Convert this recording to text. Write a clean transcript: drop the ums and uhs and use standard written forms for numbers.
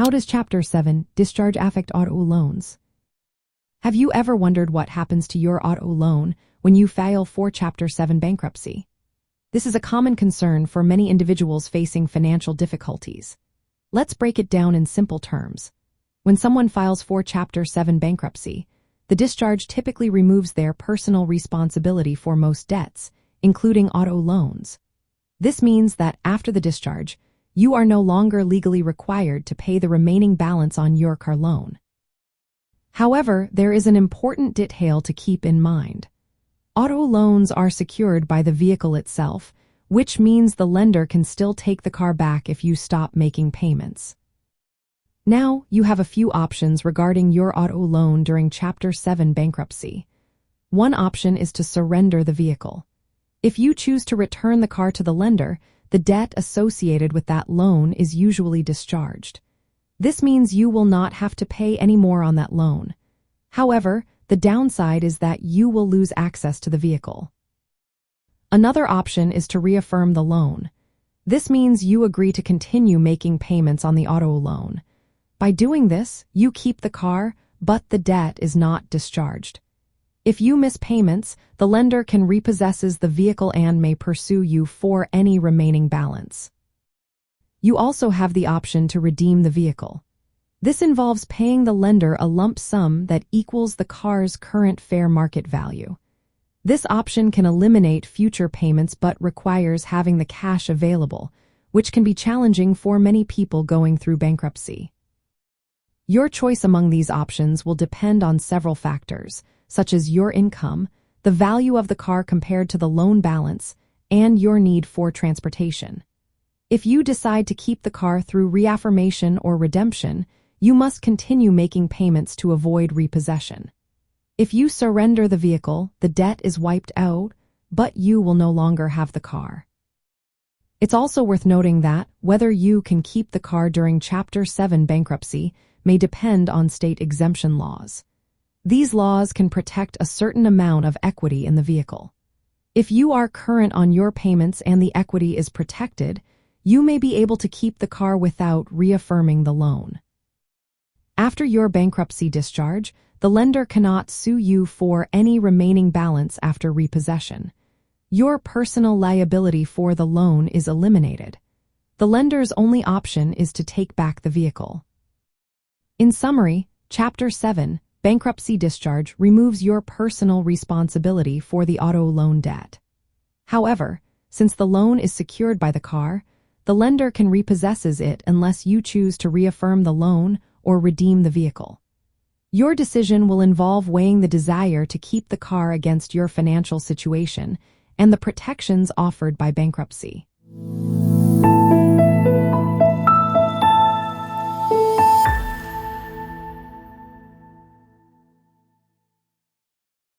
How does Chapter 7 Discharge Affect Auto Loans? Have you ever wondered what happens to your auto loan when you file for Chapter 7 bankruptcy? This is a common concern for many individuals facing financial difficulties. Let's break it down in simple terms. When someone files for Chapter 7 bankruptcy, the discharge typically removes their personal responsibility for most debts, including auto loans. This means that after the discharge, you are no longer legally required to pay the remaining balance on your car loan. However, there is an important detail to keep in mind. Auto loans are secured by the vehicle itself, which means the lender can still take the car back if you stop making payments. Now, you have a few options regarding your auto loan during Chapter 7 bankruptcy. One option is to surrender the vehicle. If you choose to return the car to the lender, the debt associated with that loan is usually discharged. This means you will not have to pay any more on that loan. However, the downside is that you will lose access to the vehicle. Another option is to reaffirm the loan. This means you agree to continue making payments on the auto loan. By doing this, you keep the car, but the debt is not discharged. If you miss payments, the lender can repossess the vehicle and may pursue you for any remaining balance. You also have the option to redeem the vehicle. This involves paying the lender a lump sum that equals the car's current fair market value. This option can eliminate future payments but requires having the cash available, which can be challenging for many people going through bankruptcy. Your choice among these options will depend on several factors, such as your income, the value of the car compared to the loan balance, and your need for transportation. If you decide to keep the car through reaffirmation or redemption, you must continue making payments to avoid repossession. If you surrender the vehicle, the debt is wiped out, but you will no longer have the car. It's also worth noting that whether you can keep the car during Chapter 7 bankruptcy may depend on state exemption laws. These laws can protect a certain amount of equity in the vehicle. If you are current on your payments and the equity is protected, you may be able to keep the car without reaffirming the loan. After your bankruptcy discharge, the lender cannot sue you for any remaining balance after repossession. Your personal liability for the loan is eliminated. The lender's only option is to take back the vehicle. In summary, Chapter 7 bankruptcy discharge removes your personal responsibility for the auto loan debt. However, since the loan is secured by the car, the lender can repossess it unless you choose to reaffirm the loan or redeem the vehicle. Your decision will involve weighing the desire to keep the car against your financial situation and the protections offered by bankruptcy.